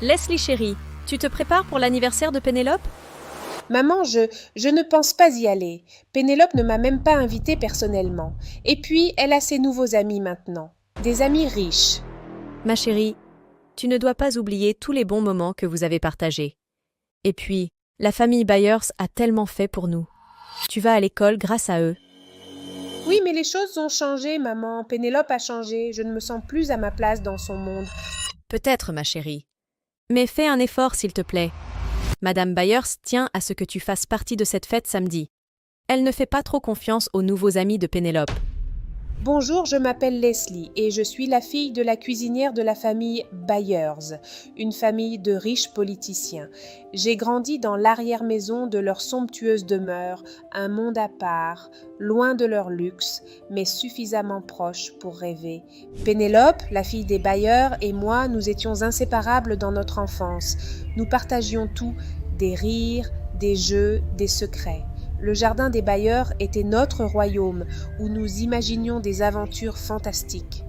Leslie chérie, tu te prépares pour l'anniversaire de Pénélope? Maman, je ne pense pas y aller. Pénélope ne m'a même pas invitée personnellement. Et puis, elle a ses nouveaux amis maintenant. Des amis riches. Ma chérie, tu ne dois pas oublier tous les bons moments que vous avez partagés. Et puis, la famille Byers a tellement fait pour nous. Tu vas à l'école grâce à eux. Oui, mais les choses ont changé, maman. Pénélope a changé. Je ne me sens plus à ma place dans son monde. Peut-être, ma chérie. Mais fais un effort, s'il te plaît. Madame Byers tient à ce que tu fasses partie de cette fête samedi. Elle ne fait pas trop confiance aux nouveaux amis de Pénélope. Bonjour, je m'appelle Leslie et je suis la fille de la cuisinière de la famille Byers, une famille de riches politiciens. J'ai grandi dans l'arrière-maison de leur somptueuse demeure, un monde à part, loin de leur luxe, mais suffisamment proche pour rêver. Pénélope, la fille des Byers, et moi, nous étions inséparables dans notre enfance. Nous partagions tout, des rires, des jeux, des secrets. Le jardin des Byers était notre royaume où nous imaginions des aventures fantastiques.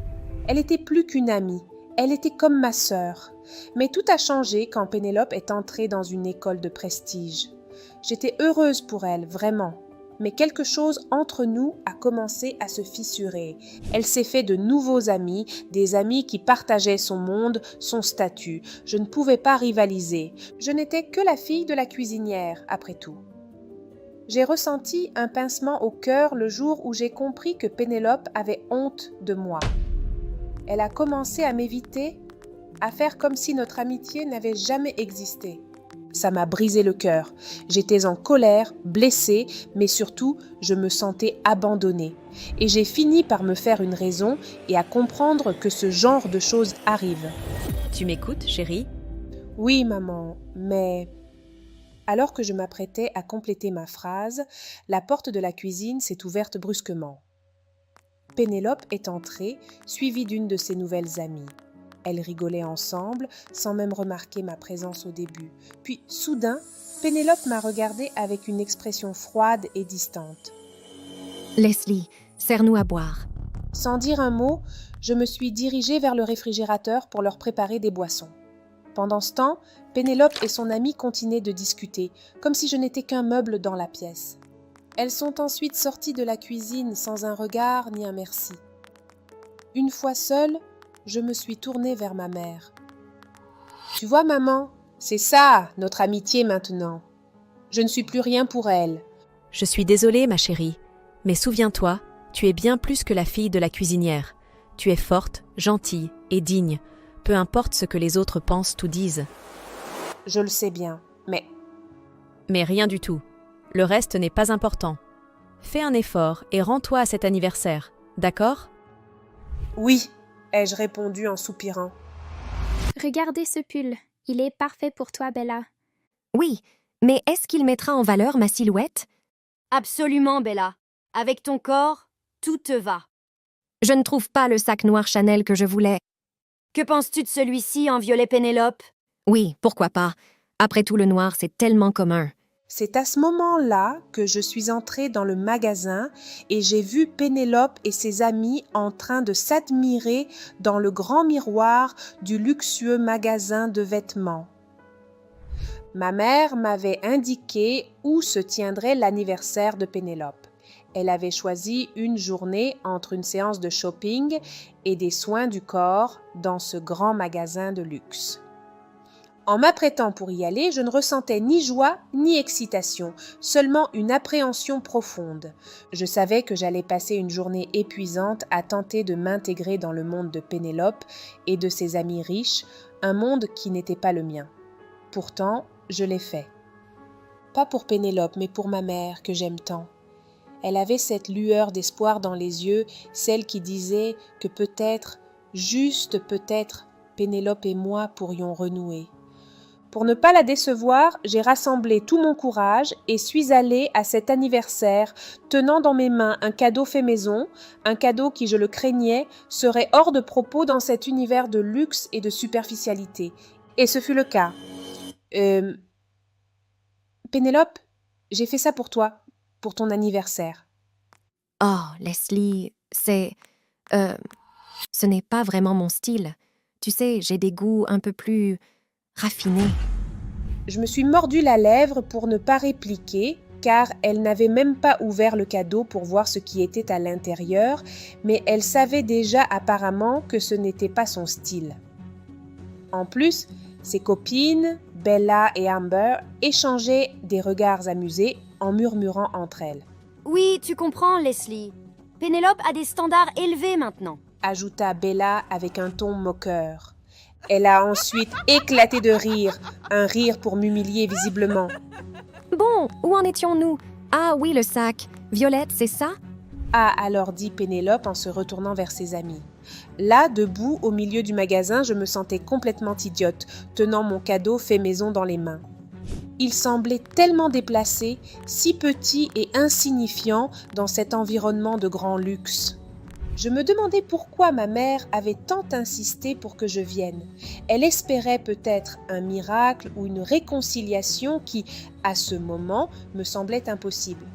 Elle était plus qu'une amie, elle était comme ma sœur. Mais tout a changé quand Pénélope est entrée dans une école de prestige. J'étais heureuse pour elle, vraiment. Mais quelque chose entre nous a commencé à se fissurer. Elle s'est fait de nouveaux amis, des amis qui partageaient son monde, son statut. Je ne pouvais pas rivaliser. Je n'étais que la fille de la cuisinière, après tout. J'ai ressenti un pincement au cœur le jour où j'ai compris que Pénélope avait honte de moi. Elle a commencé à m'éviter, à faire comme si notre amitié n'avait jamais existé. Ça m'a brisé le cœur. J'étais en colère, blessée, mais surtout, je me sentais abandonnée. Et j'ai fini par me faire une raison et à comprendre que ce genre de choses arrive. Tu m'écoutes, chérie? Oui, maman, mais... Alors que je m'apprêtais à compléter ma phrase, la porte de la cuisine s'est ouverte brusquement. Pénélope est entrée, suivie d'une de ses nouvelles amies. Elles rigolaient ensemble, sans même remarquer ma présence au début. Puis, soudain, Pénélope m'a regardée avec une expression froide et distante. Leslie, sers-nous à boire. Sans dire un mot, je me suis dirigée vers le réfrigérateur pour leur préparer des boissons. Pendant ce temps, Pénélope et son amie continuaient de discuter, comme si je n'étais qu'un meuble dans la pièce. Elles sont ensuite sorties de la cuisine sans un regard ni un merci. Une fois seule, je me suis tournée vers ma mère. « Tu vois, maman, c'est ça, notre amitié maintenant. Je ne suis plus rien pour elle. » Je suis désolée, ma chérie. Mais souviens-toi, tu es bien plus que la fille de la cuisinière. Tu es forte, gentille et digne. Peu importe ce que les autres pensent ou disent. Je le sais bien, mais... Mais rien du tout. Le reste n'est pas important. Fais un effort et rends-toi à cet anniversaire, d'accord? Oui, ai-je répondu en soupirant. Regardez ce pull. Il est parfait pour toi, Bella. Oui, mais est-ce qu'il mettra en valeur ma silhouette? Absolument, Bella. Avec ton corps, tout te va. Je ne trouve pas le sac noir Chanel que je voulais. Que penses-tu de celui-ci en violet Pénélope? Oui, pourquoi pas. Après tout, le noir, c'est tellement commun. C'est à ce moment-là que je suis entrée dans le magasin et j'ai vu Pénélope et ses amis en train de s'admirer dans le grand miroir du luxueux magasin de vêtements. Ma mère m'avait indiqué où se tiendrait l'anniversaire de Pénélope. Elle avait choisi une journée entre une séance de shopping et des soins du corps dans ce grand magasin de luxe. En m'apprêtant pour y aller, je ne ressentais ni joie ni excitation, seulement une appréhension profonde. Je savais que j'allais passer une journée épuisante à tenter de m'intégrer dans le monde de Pénélope et de ses amis riches, un monde qui n'était pas le mien. Pourtant, je l'ai fait. Pas pour Pénélope, mais pour ma mère, que j'aime tant. Elle avait cette lueur d'espoir dans les yeux, celle qui disait que peut-être, juste peut-être, Pénélope et moi pourrions renouer. Pour ne pas la décevoir, j'ai rassemblé tout mon courage et suis allée à cet anniversaire, tenant dans mes mains un cadeau fait maison, un cadeau qui, je le craignais, serait hors de propos dans cet univers de luxe et de superficialité. Et ce fut le cas. Pénélope, j'ai fait ça pour toi, pour ton anniversaire. Oh, Leslie, ce n'est pas vraiment mon style. Tu sais, j'ai des goûts un peu plus raffinée. Je me suis mordu la lèvre pour ne pas répliquer, car elle n'avait même pas ouvert le cadeau pour voir ce qui était à l'intérieur, mais elle savait déjà apparemment que ce n'était pas son style. En plus, ses copines, Bella et Amber, échangeaient des regards amusés en murmurant entre elles. « Oui, tu comprends, Leslie. Pénélope a des standards élevés maintenant. » ajouta Bella avec un ton moqueur. Elle a ensuite éclaté de rire, un rire pour m'humilier visiblement. Bon, où en étions-nous? Ah oui, le sac. Violette, c'est ça? A alors dit Pénélope en se retournant vers ses amis. Là, debout, au milieu du magasin, je me sentais complètement idiote, tenant mon cadeau fait maison dans les mains. Il semblait tellement déplacé, si petit et insignifiant dans cet environnement de grand luxe. Je me demandais pourquoi ma mère avait tant insisté pour que je vienne. Elle espérait peut-être un miracle ou une réconciliation qui, à ce moment, me semblait impossible.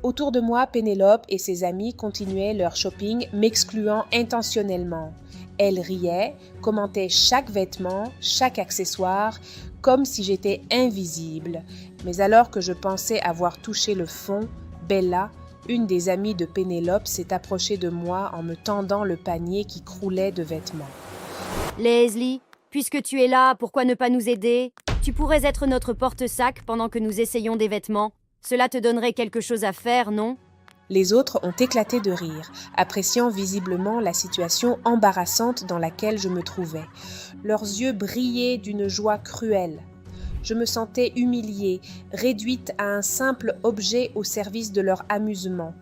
Autour de moi, Pénélope et ses amis continuaient leur shopping, m'excluant intentionnellement. Elle riait, commentait chaque vêtement, chaque accessoire, comme si j'étais invisible. Mais alors que je pensais avoir touché le fond, Bella, une des amies de Pénélope, s'est approchée de moi en me tendant le panier qui croulait de vêtements. « Leslie, puisque tu es là, pourquoi ne pas nous aider? Tu pourrais être notre porte-sac pendant que nous essayons des vêtements. Cela te donnerait quelque chose à faire, non ?» Les autres ont éclaté de rire, appréciant visiblement la situation embarrassante dans laquelle je me trouvais. Leurs yeux brillaient d'une joie cruelle. Je me sentais humiliée, réduite à un simple objet au service de leur amusement.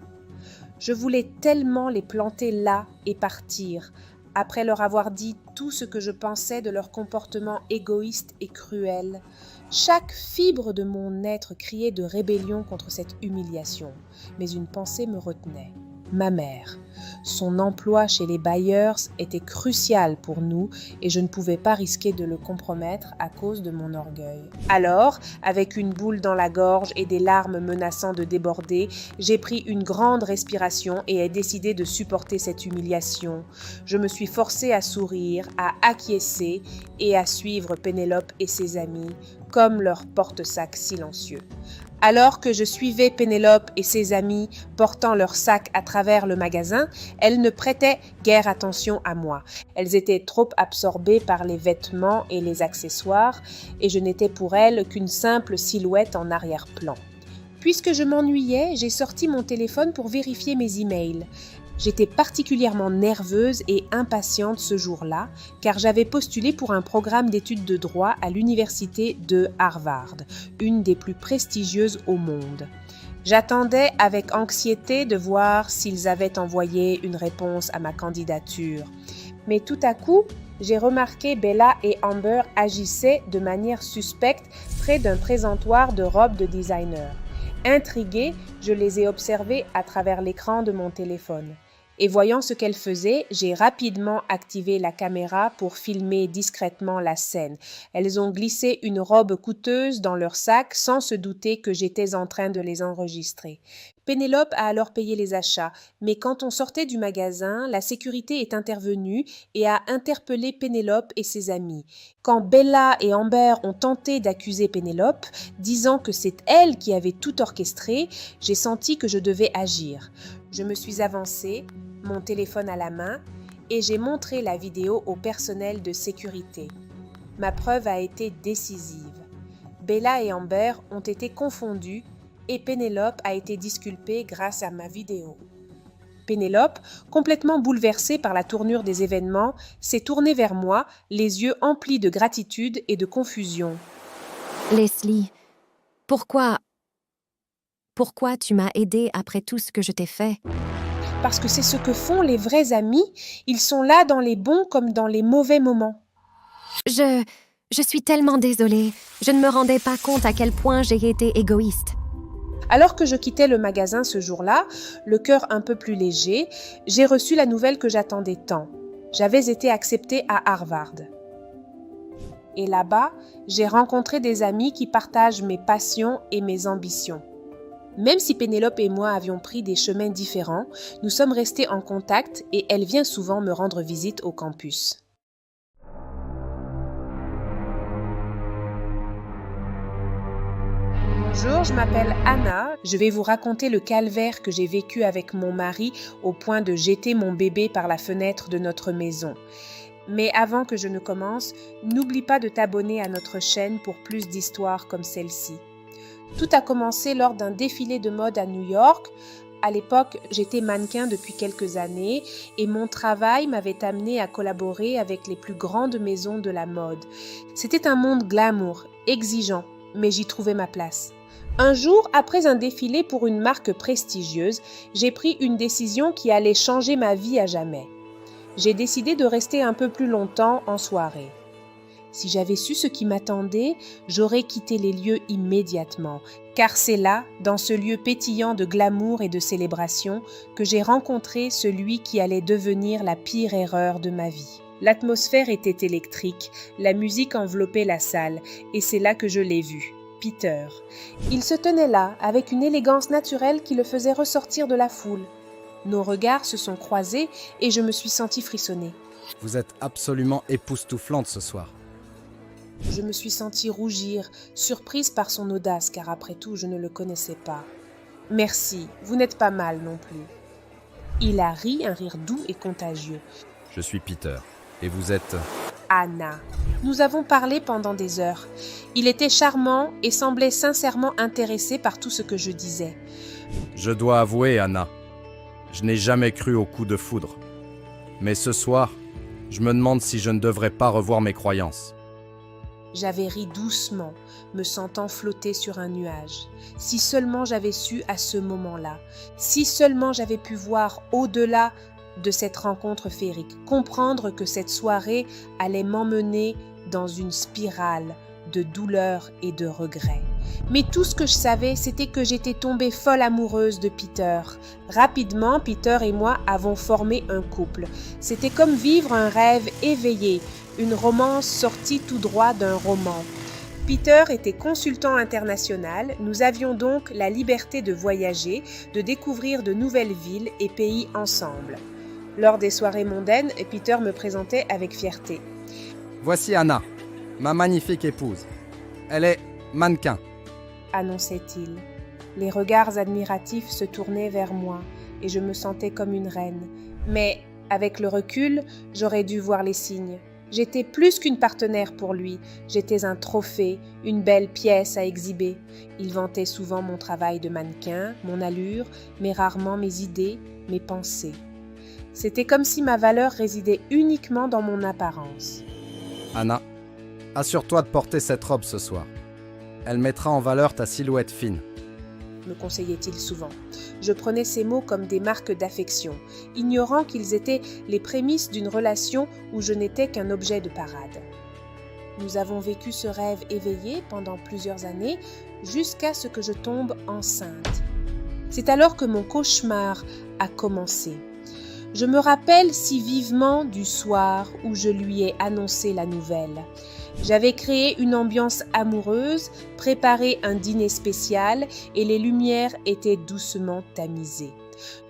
Je voulais tellement les planter là et partir, après leur avoir dit tout ce que je pensais de leur comportement égoïste et cruel. Chaque fibre de mon être criait de rébellion contre cette humiliation, mais une pensée me retenait. Ma mère. Son emploi chez les Byers était crucial pour nous et je ne pouvais pas risquer de le compromettre à cause de mon orgueil. Alors, avec une boule dans la gorge et des larmes menaçant de déborder, j'ai pris une grande respiration et ai décidé de supporter cette humiliation. Je me suis forcée à sourire, à acquiescer et à suivre Pénélope et ses amis comme leur porte-sac silencieux. Alors que je suivais Pénélope et ses amis portant leurs sacs à travers le magasin, elles ne prêtaient guère attention à moi. Elles étaient trop absorbées par les vêtements et les accessoires et je n'étais pour elles qu'une simple silhouette en arrière-plan. Puisque je m'ennuyais, j'ai sorti mon téléphone pour vérifier mes emails. J'étais particulièrement nerveuse et impatiente ce jour-là, car j'avais postulé pour un programme d'études de droit à l'université de Harvard, une des plus prestigieuses au monde. J'attendais avec anxiété de voir s'ils avaient envoyé une réponse à ma candidature. Mais tout à coup, j'ai remarqué Bella et Amber agissaient de manière suspecte près d'un présentoir de robes de designer. Intriguée, je les ai observées à travers l'écran de mon téléphone. Et voyant ce qu'elles faisaient, j'ai rapidement activé la caméra pour filmer discrètement la scène. Elles ont glissé une robe coûteuse dans leur sac sans se douter que j'étais en train de les enregistrer. Pénélope a alors payé les achats, mais quand on sortait du magasin, la sécurité est intervenue et a interpellé Pénélope et ses amis. Quand Bella et Amber ont tenté d'accuser Pénélope, disant que c'est elle qui avait tout orchestré, j'ai senti que je devais agir. Je me suis avancée, mon téléphone à la main, et j'ai montré la vidéo au personnel de sécurité. Ma preuve a été décisive. Bella et Amber ont été confondues et Pénélope a été disculpée grâce à ma vidéo. Pénélope, complètement bouleversée par la tournure des événements, s'est tournée vers moi, les yeux emplis de gratitude et de confusion. Leslie, pourquoi tu m'as aidée après tout ce que je t'ai fait? Parce que c'est ce que font les vrais amis, ils sont là dans les bons comme dans les mauvais moments. Je suis tellement désolée, je ne me rendais pas compte à quel point j'ai été égoïste. Alors que je quittais le magasin ce jour-là, le cœur un peu plus léger, j'ai reçu la nouvelle que j'attendais tant. J'avais été acceptée à Harvard. Et là-bas, j'ai rencontré des amis qui partagent mes passions et mes ambitions. Même si Pénélope et moi avions pris des chemins différents, nous sommes restés en contact et elle vient souvent me rendre visite au campus. Bonjour, je m'appelle Anna. Je vais vous raconter le calvaire que j'ai vécu avec mon mari au point de jeter mon bébé par la fenêtre de notre maison. Mais avant que je ne commence, n'oublie pas de t'abonner à notre chaîne pour plus d'histoires comme celle-ci. Tout a commencé lors d'un défilé de mode à New York. À l'époque, j'étais mannequin depuis quelques années et mon travail m'avait amené à collaborer avec les plus grandes maisons de la mode. C'était un monde glamour, exigeant, mais j'y trouvais ma place. Un jour, après un défilé pour une marque prestigieuse, j'ai pris une décision qui allait changer ma vie à jamais. J'ai décidé de rester un peu plus longtemps en soirée. Si j'avais su ce qui m'attendait, j'aurais quitté les lieux immédiatement, car c'est là, dans ce lieu pétillant de glamour et de célébration, que j'ai rencontré celui qui allait devenir la pire erreur de ma vie. L'atmosphère était électrique, la musique enveloppait la salle, et c'est là que je l'ai vu, Peter. Il se tenait là, avec une élégance naturelle qui le faisait ressortir de la foule. Nos regards se sont croisés et je me suis sentie frissonner. Vous êtes absolument époustouflante ce soir. Je me suis sentie rougir, surprise par son audace, car après tout, je ne le connaissais pas. « Merci, vous n'êtes pas mal non plus. » Il a ri, un rire doux et contagieux. Je suis Peter, et vous êtes... Anna. Nous avons parlé pendant des heures. Il était charmant et semblait sincèrement intéressé par tout ce que je disais. Je dois avouer, Anna, je n'ai jamais cru au coup de foudre. Mais ce soir, je me demande si je ne devrais pas revoir mes croyances. J'avais ri doucement, me sentant flotter sur un nuage. Si seulement j'avais su à ce moment-là, si seulement j'avais pu voir au-delà de cette rencontre féerique, comprendre que cette soirée allait m'emmener dans une spirale de douleur et de regret. Mais tout ce que je savais, c'était que j'étais tombée folle amoureuse de Peter. Rapidement, Peter et moi avons formé un couple. C'était comme vivre un rêve éveillé, une romance sortie tout droit d'un roman. Peter était consultant international, nous avions donc la liberté de voyager, de découvrir de nouvelles villes et pays ensemble. Lors des soirées mondaines, Peter me présentait avec fierté. Voici Anna, ma magnifique épouse. Elle est mannequin, annonçait-il. Les regards admiratifs se tournaient vers moi et je me sentais comme une reine. Mais, avec le recul, j'aurais dû voir les signes. J'étais plus qu'une partenaire pour lui, j'étais un trophée, une belle pièce à exhiber. Il vantait souvent mon travail de mannequin, mon allure, mais rarement mes idées, mes pensées. C'était comme si ma valeur résidait uniquement dans mon apparence. Anna, assure-toi de porter cette robe ce soir. Elle mettra en valeur ta silhouette fine. Me conseillait-il souvent. Je prenais ces mots comme des marques d'affection, ignorant qu'ils étaient les prémices d'une relation où je n'étais qu'un objet de parade. Nous avons vécu ce rêve éveillé pendant plusieurs années, jusqu'à ce que je tombe enceinte. C'est alors que mon cauchemar a commencé. Je me rappelle si vivement du soir où je lui ai annoncé la nouvelle. J'avais créé une ambiance amoureuse, préparé un dîner spécial et les lumières étaient doucement tamisées.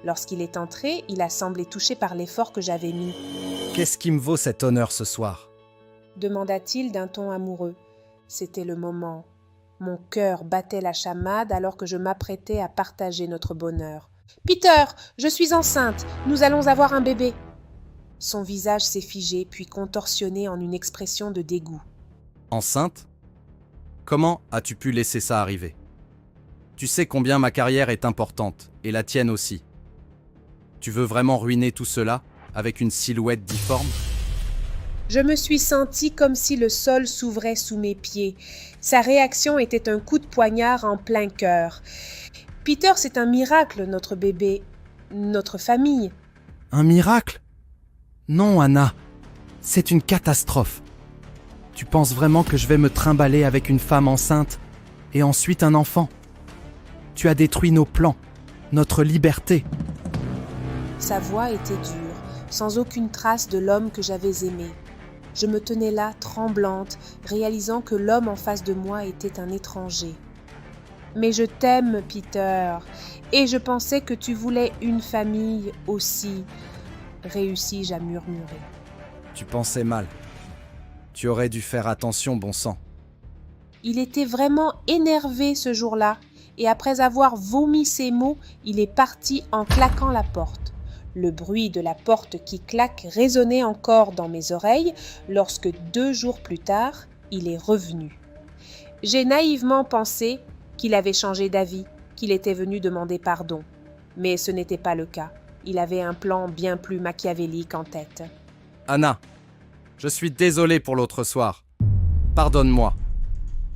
Lorsqu'il est entré, il a semblé touché par l'effort que j'avais mis. « Qu'est-ce qui me vaut cet honneur ce soir ?» demanda-t-il d'un ton amoureux. C'était le moment. Mon cœur battait la chamade alors que je m'apprêtais à partager notre bonheur. « Peter, je suis enceinte, nous allons avoir un bébé !» Son visage s'est figé puis contorsionné en une expression de dégoût. « Enceinte ? Comment as-tu pu laisser ça arriver ? Tu sais combien ma carrière est importante, et la tienne aussi. Tu veux vraiment ruiner tout cela avec une silhouette difforme ? » Je me suis sentie comme si le sol s'ouvrait sous mes pieds. Sa réaction était un coup de poignard en plein cœur. « Peter, c'est un miracle, notre bébé, notre famille. » Un miracle ? Non, Anna, c'est une catastrophe. Tu penses vraiment que je vais me trimballer avec une femme enceinte et ensuite un enfant ? Tu as détruit nos plans, notre liberté. Sa voix était dure, sans aucune trace de l'homme que j'avais aimé. Je me tenais là, tremblante, réalisant que l'homme en face de moi était un étranger. « Mais je t'aime, Peter, et je pensais que tu voulais une famille aussi. » réussis-je à murmurer. Tu pensais mal. Tu aurais dû faire attention, bon sang. Il était vraiment énervé ce jour-là, et après avoir vomi ces mots, il est parti en claquant la porte. Le bruit de la porte qui claque résonnait encore dans mes oreilles lorsque 2 jours plus tard, il est revenu. J'ai naïvement pensé qu'il avait changé d'avis, qu'il était venu demander pardon. Mais ce n'était pas le cas. Il avait un plan bien plus machiavélique en tête. Anna, je suis désolé pour l'autre soir. Pardonne-moi.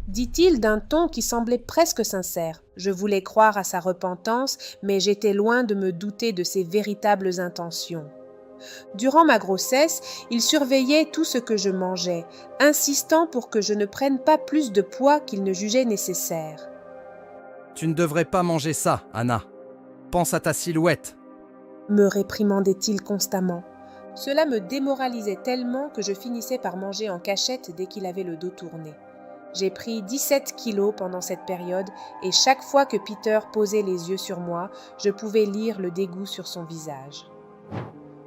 Dit-il d'un ton qui semblait presque sincère. Je voulais croire à sa repentance, mais j'étais loin de me douter de ses véritables intentions. Durant ma grossesse, il surveillait tout ce que je mangeais, insistant pour que je ne prenne pas plus de poids qu'il ne jugeait nécessaire. Tu ne devrais pas manger ça, Anna. Pense à ta silhouette. Me réprimandait-il constamment. Cela me démoralisait tellement que je finissais par manger en cachette dès qu'il avait le dos tourné. J'ai pris 17 kilos pendant cette période et chaque fois que Peter posait les yeux sur moi, je pouvais lire le dégoût sur son visage.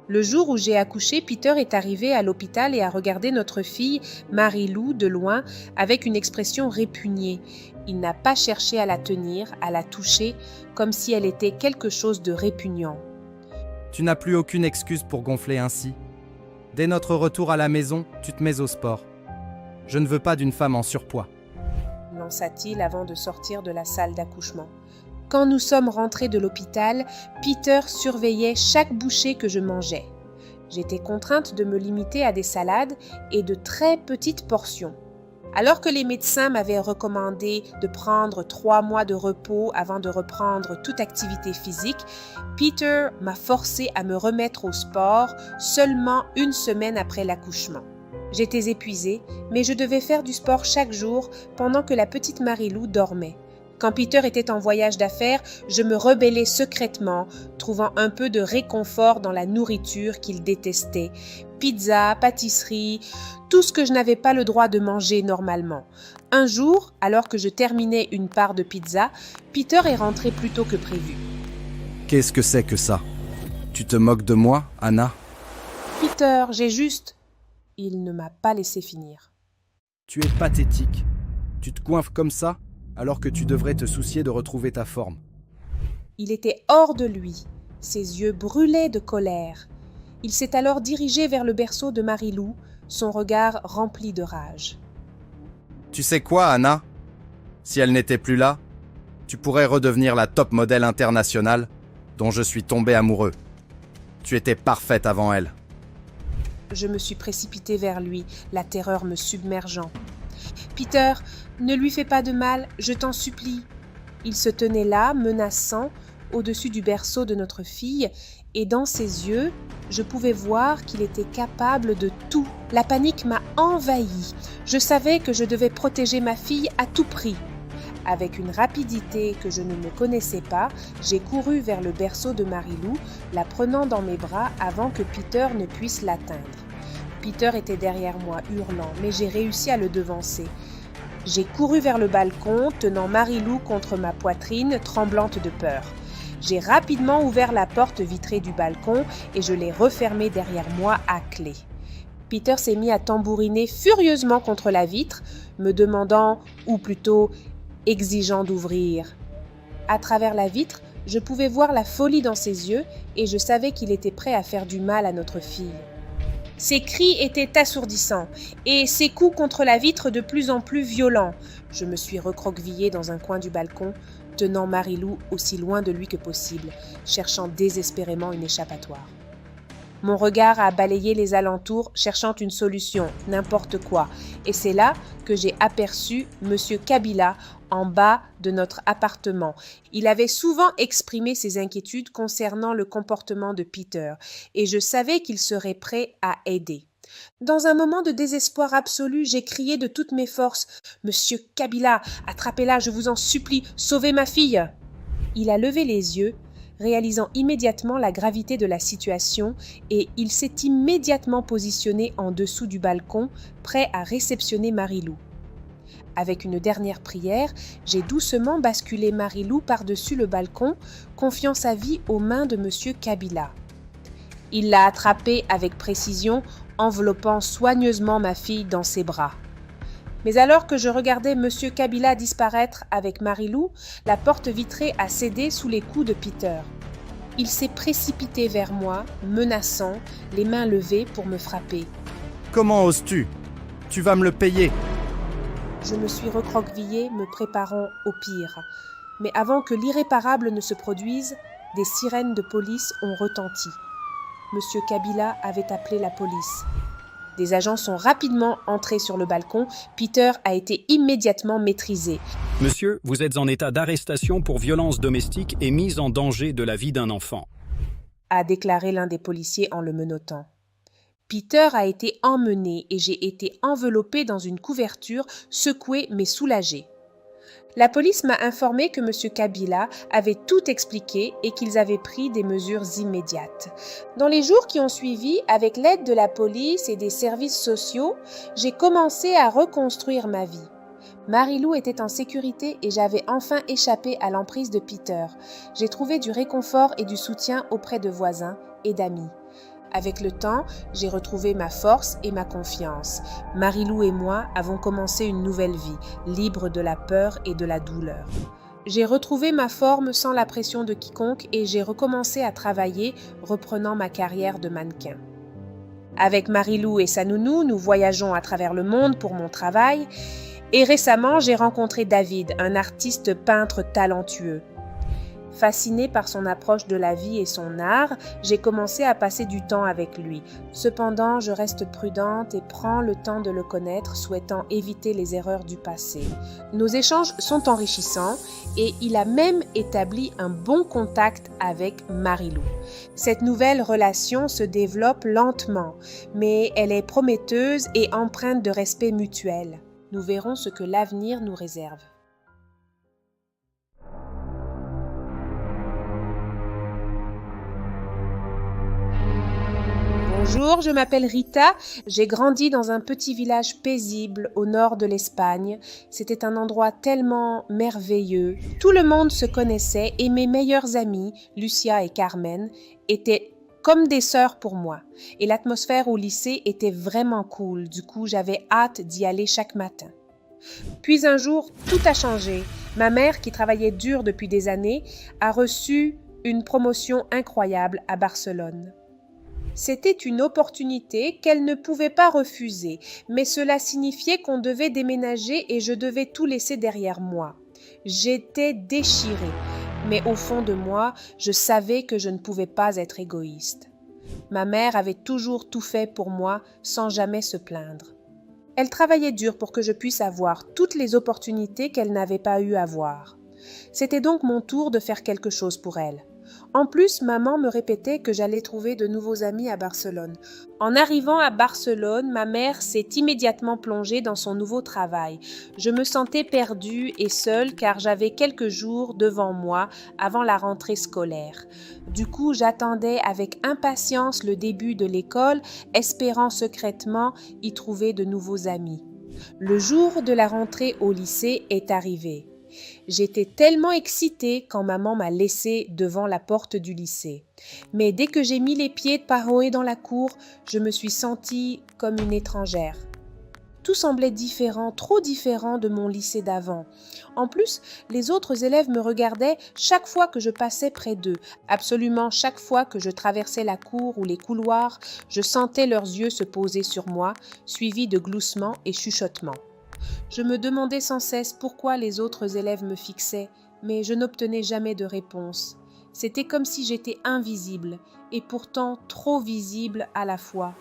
Le jour où j'ai accouché, Peter est arrivé à l'hôpital et a regardé notre fille, Marie-Lou, de loin, avec une expression répugnée. Il n'a pas cherché à la tenir, à la toucher, comme si elle était quelque chose de répugnant. Tu n'as plus aucune excuse pour gonfler ainsi. Dès notre retour à la maison, tu te mets au sport. Je ne veux pas d'une femme en surpoids. Lança-t-il avant de sortir de la salle d'accouchement. Quand nous sommes rentrés de l'hôpital, Peter surveillait chaque bouchée que je mangeais. J'étais contrainte de me limiter à des salades et de très petites portions. Alors que les médecins m'avaient recommandé de prendre 3 mois de repos avant de reprendre toute activité physique, Peter m'a forcé à me remettre au sport seulement 1 semaine après l'accouchement. J'étais épuisée, mais je devais faire du sport chaque jour pendant que la petite Marie-Lou dormait. Quand Peter était en voyage d'affaires, je me rebellais secrètement, trouvant un peu de réconfort dans la nourriture qu'il détestait. Pizza, pâtisserie, tout ce que je n'avais pas le droit de manger normalement. Un jour, alors que je terminais une part de pizza, Peter est rentré plus tôt que prévu. Qu'est-ce que c'est que ça? Tu te moques de moi, Anna? Peter, j'ai juste... Il ne m'a pas laissé finir. Tu es pathétique. Tu te coiffes comme ça, alors que tu devrais te soucier de retrouver ta forme. Il était hors de lui. Ses yeux brûlaient de colère. Il s'est alors dirigé vers le berceau de Marie-Lou, son regard rempli de rage. Tu sais quoi, Anna? Si elle n'était plus là, tu pourrais redevenir la top modèle internationale dont je suis tombé amoureux. Tu étais parfaite avant elle. Je me suis précipitée vers lui, la terreur me submergeant. « Peter, ne lui fais pas de mal, je t'en supplie. » Il se tenait là, menaçant, au-dessus du berceau de notre fille, et dans ses yeux, je pouvais voir qu'il était capable de tout. La panique m'a envahie. Je savais que je devais protéger ma fille à tout prix. Avec une rapidité que je ne me connaissais pas, j'ai couru vers le berceau de Marie-Lou, la prenant dans mes bras avant que Peter ne puisse l'atteindre. Peter était derrière moi, hurlant, mais j'ai réussi à le devancer. J'ai couru vers le balcon, tenant Marie-Lou contre ma poitrine, tremblante de peur. J'ai rapidement ouvert la porte vitrée du balcon et je l'ai refermée derrière moi à clé. Peter s'est mis à tambouriner furieusement contre la vitre, me demandant, ou plutôt exigeant d'ouvrir. À travers la vitre, je pouvais voir la folie dans ses yeux et je savais qu'il était prêt à faire du mal à notre fille. Ses cris étaient assourdissants et ses coups contre la vitre de plus en plus violents. Je me suis recroquevillée dans un coin du balcon, tenant Marie-Lou aussi loin de lui que possible, cherchant désespérément une échappatoire. Mon regard a balayé les alentours, cherchant une solution, n'importe quoi, et c'est là que j'ai aperçu M. Kabila en bas de notre appartement. Il avait souvent exprimé ses inquiétudes concernant le comportement de Peter, et je savais qu'il serait prêt à aider. Dans un moment de désespoir absolu, j'ai crié de toutes mes forces « Monsieur Kabila, attrapez-la, je vous en supplie, sauvez ma fille !» Il a levé les yeux, réalisant immédiatement la gravité de la situation, et il s'est immédiatement positionné en dessous du balcon, prêt à réceptionner Marie-Lou. Avec une dernière prière, j'ai doucement basculé Marie-Lou par-dessus le balcon, confiant sa vie aux mains de Monsieur Kabila. Il l'a attrapée avec précision, enveloppant soigneusement ma fille dans ses bras. Mais alors que je regardais Monsieur Kabila disparaître avec Marilou, la porte vitrée a cédé sous les coups de Peter. Il s'est précipité vers moi, menaçant, les mains levées pour me frapper. Comment oses-tu? Tu vas me le payer. Je me suis recroquevillée, me préparant au pire. Mais avant que l'irréparable ne se produise, des sirènes de police ont retenti. Monsieur Kabila avait appelé la police. Des agents sont rapidement entrés sur le balcon. Peter a été immédiatement maîtrisé. Monsieur, vous êtes en état d'arrestation pour violence domestique et mise en danger de la vie d'un enfant, a déclaré l'un des policiers en le menottant. Peter a été emmené et j'ai été enveloppée dans une couverture, secouée mais soulagée. La police m'a informé que M. Kabila avait tout expliqué et qu'ils avaient pris des mesures immédiates. Dans les jours qui ont suivi, avec l'aide de la police et des services sociaux, j'ai commencé à reconstruire ma vie. Marilou était en sécurité et j'avais enfin échappé à l'emprise de Peter. J'ai trouvé du réconfort et du soutien auprès de voisins et d'amis. Avec le temps, j'ai retrouvé ma force et ma confiance. Marilou et moi avons commencé une nouvelle vie, libre de la peur et de la douleur. J'ai retrouvé ma forme sans la pression de quiconque et j'ai recommencé à travailler, reprenant ma carrière de mannequin. Avec Marilou et sa nounou, nous voyageons à travers le monde pour mon travail. Et récemment, j'ai rencontré David, un artiste peintre talentueux. Fascinée par son approche de la vie et son art, j'ai commencé à passer du temps avec lui. Cependant, je reste prudente et prends le temps de le connaître, souhaitant éviter les erreurs du passé. Nos échanges sont enrichissants et il a même établi un bon contact avec Marilou. Cette nouvelle relation se développe lentement, mais elle est prometteuse et empreinte de respect mutuel. Nous verrons ce que l'avenir nous réserve. Bonjour, je m'appelle Rita, j'ai grandi dans un petit village paisible au nord de l'Espagne. C'était un endroit tellement merveilleux. Tout le monde se connaissait et mes meilleures amies, Lucia et Carmen, étaient comme des sœurs pour moi. Et l'atmosphère au lycée était vraiment cool, du coup j'avais hâte d'y aller chaque matin. Puis un jour, tout a changé. Ma mère, qui travaillait dur depuis des années, a reçu une promotion incroyable à Barcelone. C'était une opportunité qu'elle ne pouvait pas refuser, mais cela signifiait qu'on devait déménager et je devais tout laisser derrière moi. J'étais déchirée, mais au fond de moi, je savais que je ne pouvais pas être égoïste. Ma mère avait toujours tout fait pour moi sans jamais se plaindre. Elle travaillait dur pour que je puisse avoir toutes les opportunités qu'elle n'avait pas eu à voir. C'était donc mon tour de faire quelque chose pour elle. En plus, maman me répétait que j'allais trouver de nouveaux amis à Barcelone. En arrivant à Barcelone, ma mère s'est immédiatement plongée dans son nouveau travail. Je me sentais perdue et seule car j'avais quelques jours devant moi avant la rentrée scolaire. Du coup, j'attendais avec impatience le début de l'école, espérant secrètement y trouver de nouveaux amis. Le jour de la rentrée au lycée est arrivé. J'étais tellement excitée quand maman m'a laissée devant la porte du lycée. Mais dès que j'ai mis les pieds de part en haut dans la cour, je me suis sentie comme une étrangère. Tout semblait différent, trop différent de mon lycée d'avant. En plus, les autres élèves me regardaient chaque fois que je passais près d'eux. Absolument chaque fois que je traversais la cour ou les couloirs, je sentais leurs yeux se poser sur moi, suivis de gloussements et chuchotements. Je me demandais sans cesse pourquoi les autres élèves me fixaient, mais je n'obtenais jamais de réponse. C'était comme si j'étais invisible, et pourtant trop visible à la fois.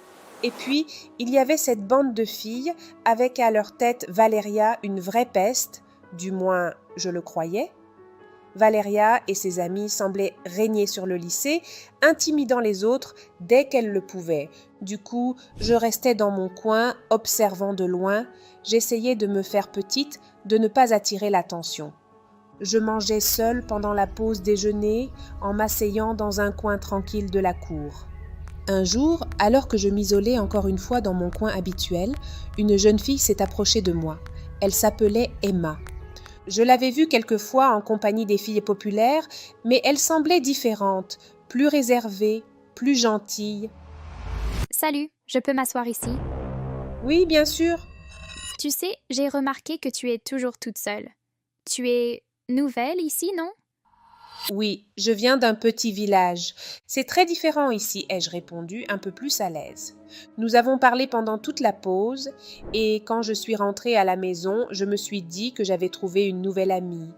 Et puis, il y avait cette bande de filles, avec à leur tête Valéria, une vraie peste, du moins je le croyais. Valéria et ses amis semblaient régner sur le lycée, intimidant les autres dès qu'elles le pouvaient. Du coup, je restais dans mon coin, observant de loin. J'essayais de me faire petite, de ne pas attirer l'attention. Je mangeais seule pendant la pause déjeuner, en m'asseyant dans un coin tranquille de la cour. Un jour, alors que je m'isolais encore une fois dans mon coin habituel, une jeune fille s'est approchée de moi. Elle s'appelait Emma. Je l'avais vue quelquefois en compagnie des filles populaires, mais elle semblait différente, plus réservée, plus gentille. Salut, je peux m'asseoir ici? Oui, bien sûr. Tu sais, j'ai remarqué que tu es toujours toute seule. Tu es nouvelle ici, non? Oui, je viens d'un petit village. C'est très différent ici, ai-je répondu, un peu plus à l'aise. Nous avons parlé pendant toute la pause, et quand je suis rentrée à la maison, je me suis dit que j'avais trouvé une nouvelle amie.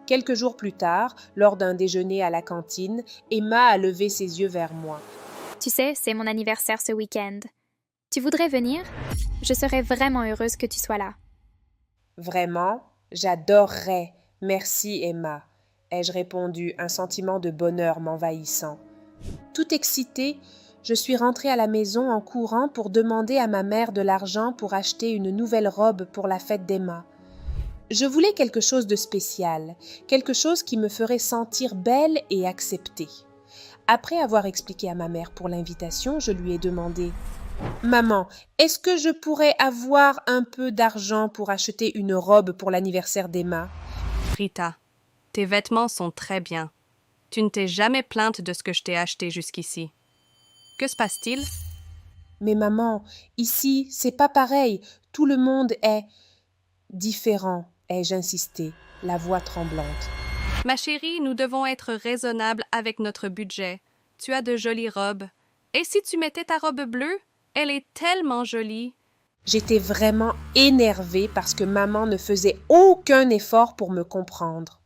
Quelques jours plus tard, lors d'un déjeuner à la cantine, Emma a levé ses yeux vers moi. Tu sais, c'est mon anniversaire ce week-end. Tu voudrais venir? Je serais vraiment heureuse que tu sois là. Vraiment? J'adorerais. Merci, Emma, ai-je répondu, un sentiment de bonheur m'envahissant. Tout excitée, je suis rentrée à la maison en courant pour demander à ma mère de l'argent pour acheter une nouvelle robe pour la fête d'Emma. Je voulais quelque chose de spécial, quelque chose qui me ferait sentir belle et acceptée. Après avoir expliqué à ma mère pour l'invitation, je lui ai demandé « Maman, est-ce que je pourrais avoir un peu d'argent pour acheter une robe pour l'anniversaire d'Emma ?» Rita, tes vêtements sont très bien. Tu ne t'es jamais plainte de ce que je t'ai acheté jusqu'ici. Que se passe-t-il? Mais maman, ici, c'est pas pareil. Tout le monde est différent, ai-je insisté, la voix tremblante. Ma chérie, nous devons être raisonnables avec notre budget. Tu as de jolies robes. Et si tu mettais ta robe bleue? Elle est tellement jolie. J'étais vraiment énervée parce que maman ne faisait aucun effort pour me comprendre.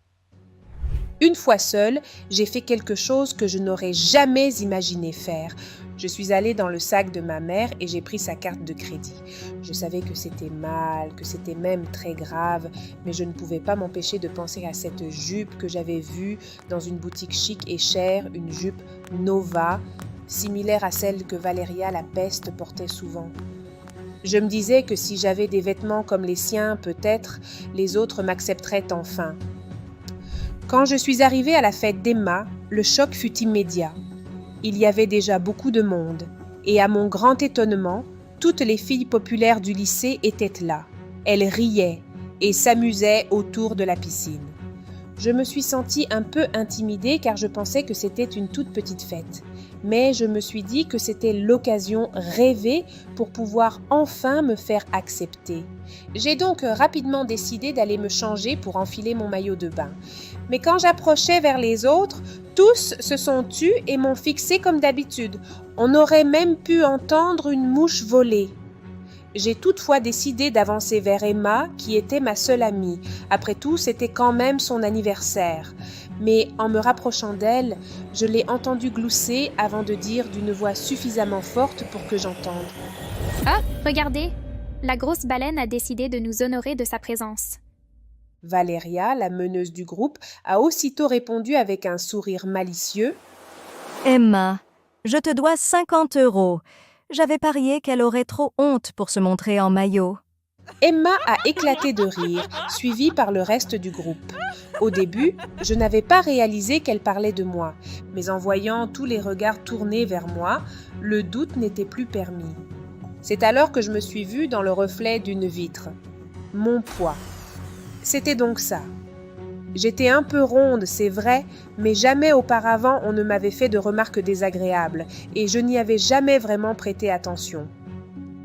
Une fois seule, j'ai fait quelque chose que je n'aurais jamais imaginé faire. Je suis allée dans le sac de ma mère et j'ai pris sa carte de crédit. Je savais que c'était mal, que c'était même très grave, mais je ne pouvais pas m'empêcher de penser à cette jupe que j'avais vue dans une boutique chic et chère, une jupe Nova, similaire à celle que Valéria la peste portait souvent. Je me disais que si j'avais des vêtements comme les siens, peut-être les autres m'accepteraient enfin. Quand je suis arrivée à la fête d'Emma, le choc fut immédiat. Il y avait déjà beaucoup de monde, et à mon grand étonnement, toutes les filles populaires du lycée étaient là. Elles riaient et s'amusaient autour de la piscine. Je me suis sentie un peu intimidée car je pensais que c'était une toute petite fête. Mais je me suis dit que c'était l'occasion rêvée pour pouvoir enfin me faire accepter. J'ai donc rapidement décidé d'aller me changer pour enfiler mon maillot de bain. Mais quand j'approchais vers les autres, tous se sont tus et m'ont fixé comme d'habitude. On aurait même pu entendre une mouche voler. J'ai toutefois décidé d'avancer vers Emma, qui était ma seule amie. Après tout, c'était quand même son anniversaire. Mais en me rapprochant d'elle, je l'ai entendue glousser avant de dire d'une voix suffisamment forte pour que j'entende. « Ah, regardez! La grosse baleine a décidé de nous honorer de sa présence. » Valéria, la meneuse du groupe, a aussitôt répondu avec un sourire malicieux. « Emma, je te dois 50 €. J'avais parié qu'elle aurait trop honte pour se montrer en maillot. » Emma a éclaté de rire, suivie par le reste du groupe. Au début, je n'avais pas réalisé qu'elle parlait de moi, mais en voyant tous les regards tournés vers moi, le doute n'était plus permis. C'est alors que je me suis vue dans le reflet d'une vitre. Mon poids. C'était donc ça. J'étais un peu ronde, c'est vrai, mais jamais auparavant on ne m'avait fait de remarques désagréables, et je n'y avais jamais vraiment prêté attention.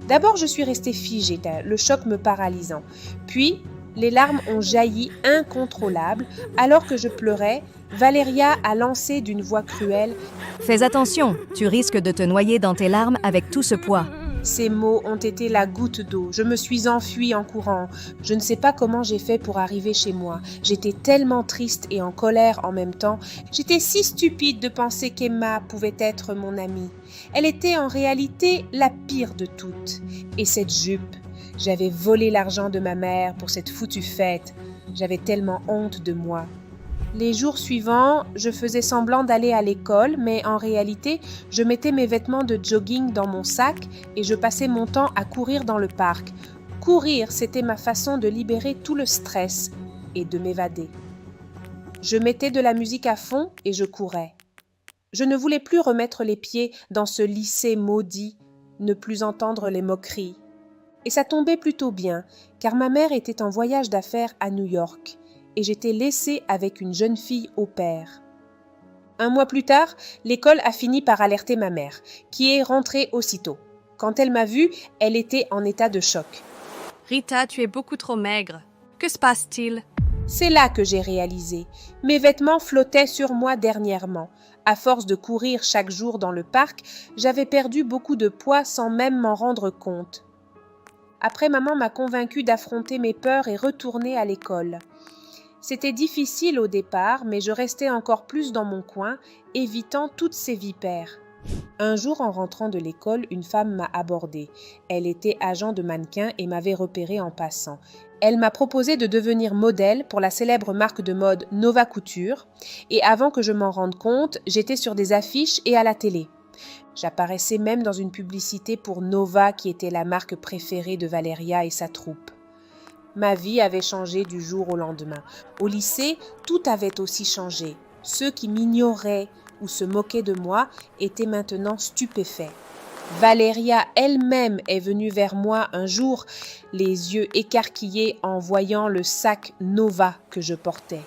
D'abord, je suis restée figée, le choc me paralysant. Puis, les larmes ont jailli incontrôlables. Alors que je pleurais, Valéria a lancé d'une voix cruelle « Fais attention, tu risques de te noyer dans tes larmes avec tout ce poids. » Ces mots ont été la goutte d'eau. Je me suis enfuie en courant. Je ne sais pas comment j'ai fait pour arriver chez moi. J'étais tellement triste et en colère en même temps. J'étais si stupide de penser qu'Emma pouvait être mon amie. Elle était en réalité la pire de toutes. Et cette jupe, j'avais volé l'argent de ma mère pour cette foutue fête. J'avais tellement honte de moi. Les jours suivants, je faisais semblant d'aller à l'école, mais en réalité, je mettais mes vêtements de jogging dans mon sac et je passais mon temps à courir dans le parc. Courir, c'était ma façon de libérer tout le stress et de m'évader. Je mettais de la musique à fond et je courais. Je ne voulais plus remettre les pieds dans ce lycée maudit, ne plus entendre les moqueries. Et ça tombait plutôt bien, car ma mère était en voyage d'affaires à New York. Et j'étais laissée avec une jeune fille au pair. Un mois plus tard, l'école a fini par alerter ma mère, qui est rentrée aussitôt. Quand elle m'a vue, elle était en état de choc. Rita, tu es beaucoup trop maigre. Que se passe-t-il? C'est là que j'ai réalisé. Mes vêtements flottaient sur moi dernièrement. À force de courir chaque jour dans le parc, j'avais perdu beaucoup de poids sans même m'en rendre compte. Après, maman m'a convaincue d'affronter mes peurs et retourner à l'école. C'était difficile au départ, mais je restais encore plus dans mon coin, évitant toutes ces vipères. Un jour, en rentrant de l'école, une femme m'a abordée. Elle était agent de mannequin et m'avait repérée en passant. Elle m'a proposé de devenir modèle pour la célèbre marque de mode Nova Couture, et avant que je m'en rende compte, j'étais sur des affiches et à la télé. J'apparaissais même dans une publicité pour Nova, qui était la marque préférée de Valeria et sa troupe. Ma vie avait changé du jour au lendemain. Au lycée, tout avait aussi changé. Ceux qui m'ignoraient ou se moquaient de moi étaient maintenant stupéfaits. Valeria elle-même est venue vers moi un jour, les yeux écarquillés en voyant le sac Nova que je portais.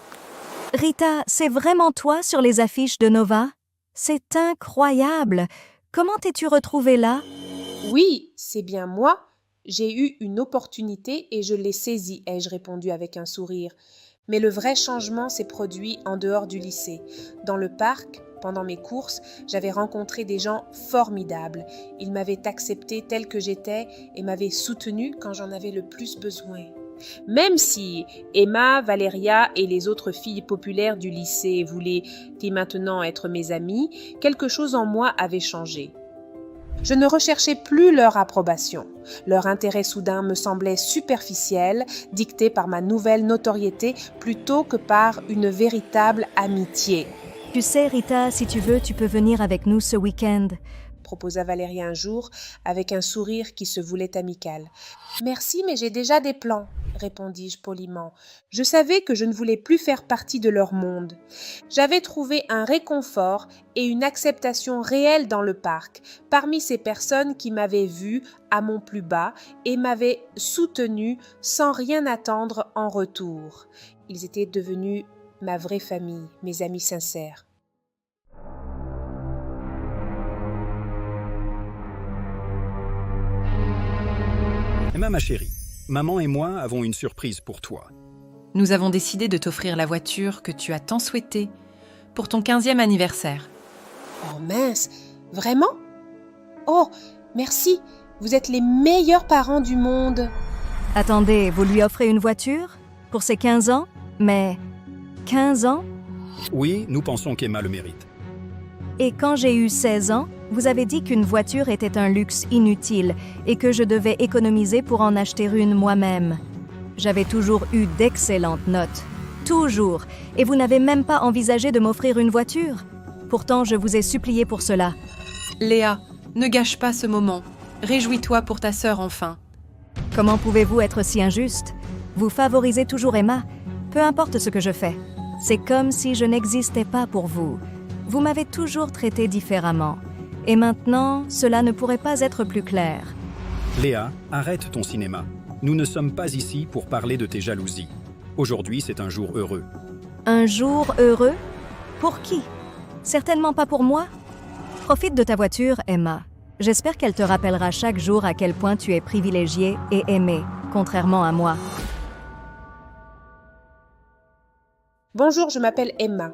Rita, c'est vraiment toi sur les affiches de Nova? C'est incroyable! Comment t'es-tu retrouvée là? Oui, c'est bien moi. J'ai eu une opportunité et je l'ai saisie, ai-je répondu avec un sourire. Mais le vrai changement s'est produit en dehors du lycée. Dans le parc, pendant mes courses, j'avais rencontré des gens formidables. Ils m'avaient accepté tel que j'étais et m'avaient soutenue quand j'en avais le plus besoin. Même si Emma, Valeria et les autres filles populaires du lycée voulaient maintenant être mes amies, quelque chose en moi avait changé. Je ne recherchais plus leur approbation. Leur intérêt soudain me semblait superficiel, dicté par ma nouvelle notoriété plutôt que par une véritable amitié. Tu sais, Rita, si tu veux, tu peux venir avec nous ce week-end, proposa Valérie un jour, avec un sourire qui se voulait amical. « Merci, mais j'ai déjà des plans, » répondis-je poliment. Je savais que je ne voulais plus faire partie de leur monde. J'avais trouvé un réconfort et une acceptation réelle dans le parc, parmi ces personnes qui m'avaient vue à mon plus bas et m'avaient soutenue sans rien attendre en retour. Ils étaient devenus ma vraie famille, mes amis sincères. Emma, ma chérie, maman et moi avons une surprise pour toi. Nous avons décidé de t'offrir la voiture que tu as tant souhaitée pour ton 15e anniversaire. Oh mince, vraiment? Oh, merci, vous êtes les meilleurs parents du monde. Attendez, vous lui offrez une voiture? Pour ses 15 ans? Mais 15 ans? Oui, nous pensons qu'Emma le mérite. Et quand j'ai eu 16 ans, vous avez dit qu'une voiture était un luxe inutile et que je devais économiser pour en acheter une moi-même. J'avais toujours eu d'excellentes notes. Toujours. Et vous n'avez même pas envisagé de m'offrir une voiture. Pourtant, je vous ai supplié pour cela. Léa, ne gâche pas ce moment. Réjouis-toi pour ta sœur enfin. Comment pouvez-vous être si injuste? Vous favorisez toujours Emma, peu importe ce que je fais. C'est comme si je n'existais pas pour vous. Vous m'avez toujours traité différemment. Et maintenant, cela ne pourrait pas être plus clair. Léa, arrête ton cinéma. Nous ne sommes pas ici pour parler de tes jalousies. Aujourd'hui, c'est un jour heureux. Un jour heureux? Pour qui? Certainement pas pour moi. Profite de ta voiture, Emma. J'espère qu'elle te rappellera chaque jour à quel point tu es privilégiée et aimée, contrairement à moi. Bonjour, je m'appelle Emma.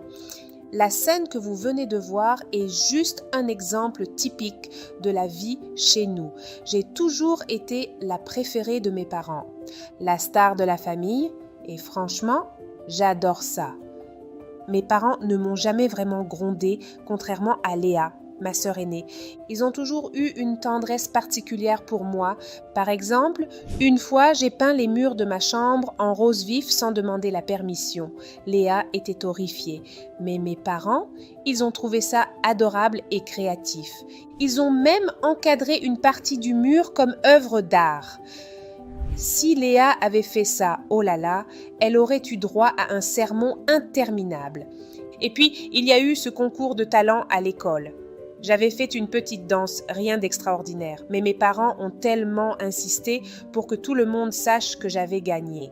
La scène que vous venez de voir est juste un exemple typique de la vie chez nous. J'ai toujours été la préférée de mes parents, la star de la famille, et franchement, j'adore ça. Mes parents ne m'ont jamais vraiment grondée, contrairement à Léa, ma sœur aînée. Ils ont toujours eu une tendresse particulière pour moi. Par exemple, une fois, j'ai peint les murs de ma chambre en rose vif sans demander la permission. Léa était horrifiée. Mais mes parents, ils ont trouvé ça adorable et créatif. Ils ont même encadré une partie du mur comme œuvre d'art. Si Léa avait fait ça, oh là là, elle aurait eu droit à un sermon interminable. Et puis, il y a eu ce concours de talent à l'école. J'avais fait une petite danse, rien d'extraordinaire, mais mes parents ont tellement insisté pour que tout le monde sache que j'avais gagné.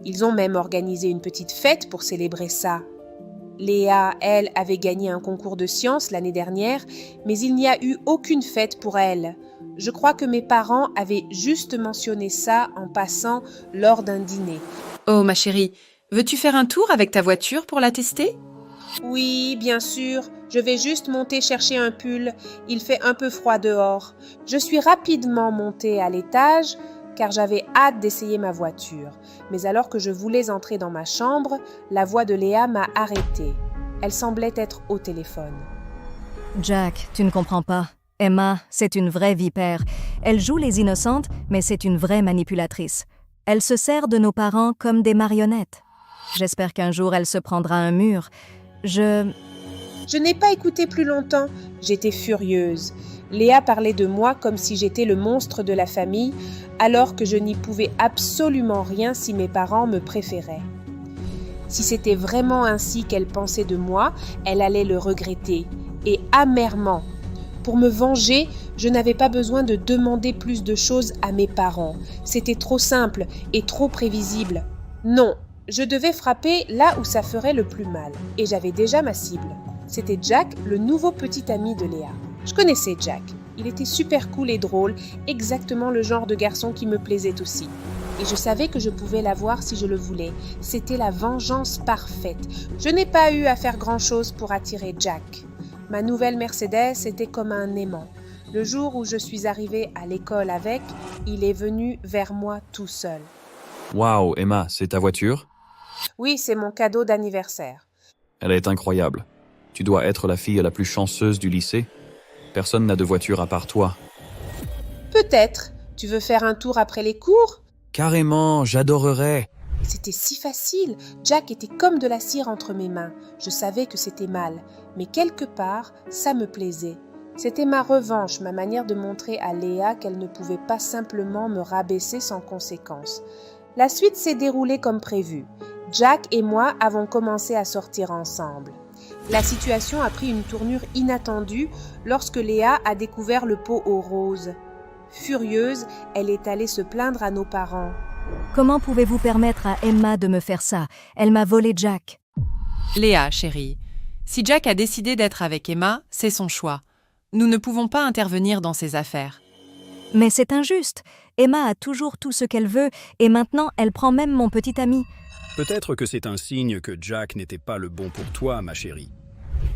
Ils ont même organisé une petite fête pour célébrer ça. Léa, elle, avait gagné un concours de sciences l'année dernière, mais il n'y a eu aucune fête pour elle. Je crois que mes parents avaient juste mentionné ça en passant lors d'un dîner. Oh, ma chérie, veux-tu faire un tour avec ta voiture pour la tester? Oui, bien sûr, je vais juste monter chercher un pull. Il fait un peu froid dehors. Je suis rapidement montée à l'étage car j'avais hâte d'essayer ma voiture. Mais alors que je voulais entrer dans ma chambre, la voix de Léa m'a arrêtée. Elle semblait être au téléphone. Jack, tu ne comprends pas. Emma, c'est une vraie vipère. Elle joue les innocentes, mais c'est une vraie manipulatrice. Elle se sert de nos parents comme des marionnettes. J'espère qu'un jour elle se prendra un mur. Je n'ai pas écouté plus longtemps. J'étais furieuse. Léa parlait de moi comme si j'étais le monstre de la famille, alors que je n'y pouvais absolument rien si mes parents me préféraient. Si c'était vraiment ainsi qu'elle pensait de moi, elle allait le regretter, et amèrement. Pour me venger, je n'avais pas besoin de demander plus de choses à mes parents. C'était trop simple et trop prévisible. Non, je devais frapper là où ça ferait le plus mal, et j'avais déjà ma cible. C'était Jack, le nouveau petit ami de Léa. Je connaissais Jack. Il était super cool et drôle, exactement le genre de garçon qui me plaisait aussi. Et je savais que je pouvais l'avoir si je le voulais. C'était la vengeance parfaite. Je n'ai pas eu à faire grand-chose pour attirer Jack. Ma nouvelle Mercedes était comme un aimant. Le jour où je suis arrivée à l'école avec, il est venu vers moi tout seul. Waouh, Emma, c'est ta voiture? Oui, c'est mon cadeau d'anniversaire. Elle est incroyable. Tu dois être la fille la plus chanceuse du lycée. Personne n'a de voiture à part toi. Peut-être. Tu veux faire un tour après les cours? Carrément, j'adorerais. C'était si facile. Jack était comme de la cire entre mes mains. Je savais que c'était mal, mais quelque part, ça me plaisait. C'était ma revanche, ma manière de montrer à Léa qu'elle ne pouvait pas simplement me rabaisser sans conséquence. La suite s'est déroulée comme prévu. Jack et moi avons commencé à sortir ensemble. La situation a pris une tournure inattendue lorsque Léa a découvert le pot aux roses. Furieuse, elle est allée se plaindre à nos parents. Comment pouvez-vous permettre à Emma de me faire ça? Elle m'a volé Jack. Léa, chérie, si Jack a décidé d'être avec Emma, c'est son choix. Nous ne pouvons pas intervenir dans ses affaires. Mais c'est injuste. Emma a toujours tout ce qu'elle veut et maintenant elle prend même mon petit ami. Peut-être que c'est un signe que Jack n'était pas le bon pour toi, ma chérie.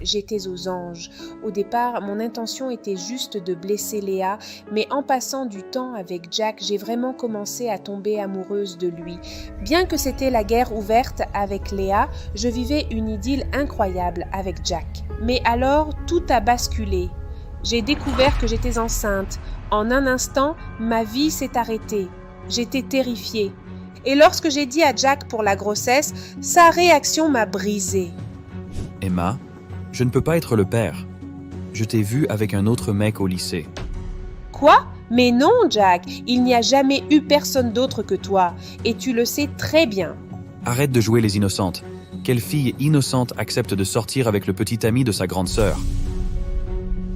J'étais aux anges. Au départ, mon intention était juste de blesser Léa, mais en passant du temps avec Jack, j'ai vraiment commencé à tomber amoureuse de lui. Bien que c'était la guerre ouverte avec Léa, je vivais une idylle incroyable avec Jack. Mais alors, tout a basculé. J'ai découvert que j'étais enceinte. En un instant, ma vie s'est arrêtée. J'étais terrifiée. Et lorsque j'ai dit à Jack pour la grossesse, sa réaction m'a brisée. Emma, je ne peux pas être le père. Je t'ai vu avec un autre mec au lycée. Quoi? Mais non, Jack, il n'y a jamais eu personne d'autre que toi, et tu le sais très bien. Arrête de jouer les innocentes. Quelle fille innocente accepte de sortir avec le petit ami de sa grande sœur?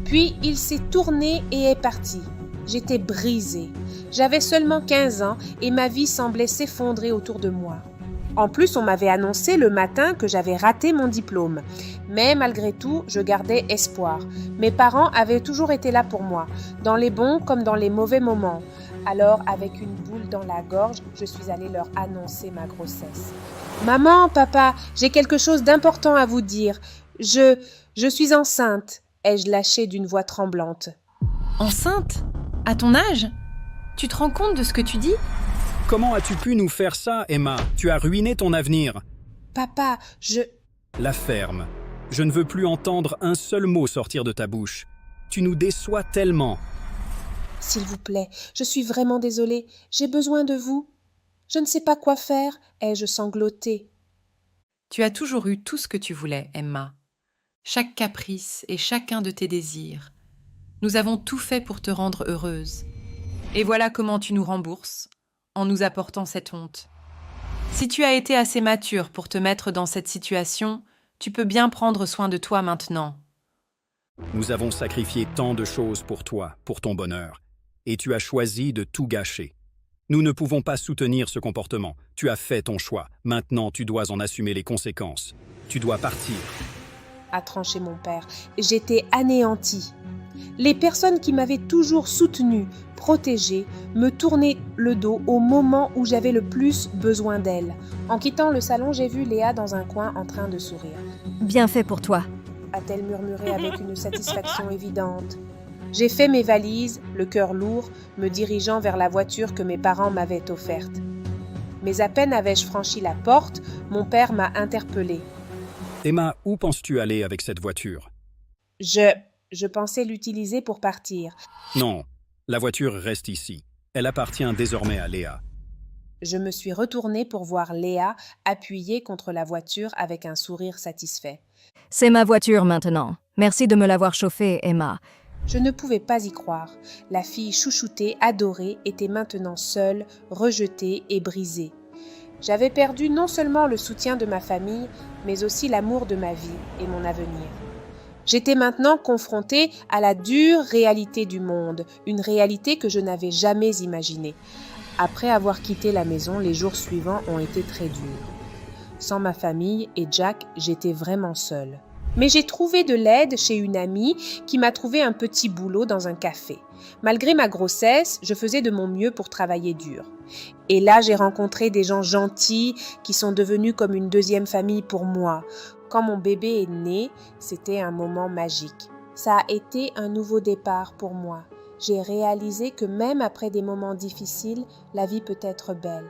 Puis il s'est tourné et est parti. J'étais brisée. J'avais seulement 15 ans et ma vie semblait s'effondrer autour de moi. En plus, on m'avait annoncé le matin que j'avais raté mon diplôme. Mais malgré tout, je gardais espoir. Mes parents avaient toujours été là pour moi, dans les bons comme dans les mauvais moments. Alors, avec une boule dans la gorge, je suis allée leur annoncer ma grossesse. « Maman, papa, j'ai quelque chose d'important à vous dire. Je suis enceinte », ai-je lâché d'une voix tremblante. « Enceinte? À ton âge? Tu te rends compte de ce que tu dis? » Comment as-tu pu nous faire ça, Emma? Tu as ruiné ton avenir. Papa, La ferme. Je ne veux plus entendre un seul mot sortir de ta bouche. Tu nous déçois tellement. S'il vous plaît, je suis vraiment désolée. J'ai besoin de vous. Je ne sais pas quoi faire, ai-je sangloté. Tu as toujours eu tout ce que tu voulais, Emma. Chaque caprice et chacun de tes désirs. Nous avons tout fait pour te rendre heureuse. Et voilà comment tu nous rembourses, en nous apportant cette honte. Si tu as été assez mature pour te mettre dans cette situation, tu peux bien prendre soin de toi maintenant. Nous avons sacrifié tant de choses pour toi, pour ton bonheur, et tu as choisi de tout gâcher. Nous ne pouvons pas soutenir ce comportement. Tu as fait ton choix. Maintenant, tu dois en assumer les conséquences. Tu dois partir. A tranché mon père. J'étais anéantie. Les personnes qui m'avaient toujours soutenue, protégée, me tournaient le dos au moment où j'avais le plus besoin d'elles. En quittant le salon, j'ai vu Léa dans un coin en train de sourire. « Bien fait pour toi. » a-t-elle murmuré avec une satisfaction évidente. J'ai fait mes valises, le cœur lourd, me dirigeant vers la voiture que mes parents m'avaient offerte. Mais à peine avais-je franchi la porte, mon père m'a interpellée. « Emma, où penses-tu aller avec cette voiture ?» Je pensais l'utiliser pour partir. « Non, la voiture reste ici. Elle appartient désormais à Léa. » Je me suis retournée pour voir Léa appuyée contre la voiture avec un sourire satisfait. « C'est ma voiture maintenant. Merci de me l'avoir chauffée, Emma. » Je ne pouvais pas y croire. La fille chouchoutée, adorée, était maintenant seule, rejetée et brisée. J'avais perdu non seulement le soutien de ma famille, mais aussi l'amour de ma vie et mon avenir. J'étais maintenant confrontée à la dure réalité du monde, une réalité que je n'avais jamais imaginée. Après avoir quitté la maison, les jours suivants ont été très durs. Sans ma famille et Jack, j'étais vraiment seule. Mais j'ai trouvé de l'aide chez une amie qui m'a trouvé un petit boulot dans un café. Malgré ma grossesse, je faisais de mon mieux pour travailler dur. Et là, j'ai rencontré des gens gentils qui sont devenus comme une deuxième famille pour moi. Quand mon bébé est né, c'était un moment magique. Ça a été un nouveau départ pour moi. J'ai réalisé que même après des moments difficiles, la vie peut être belle.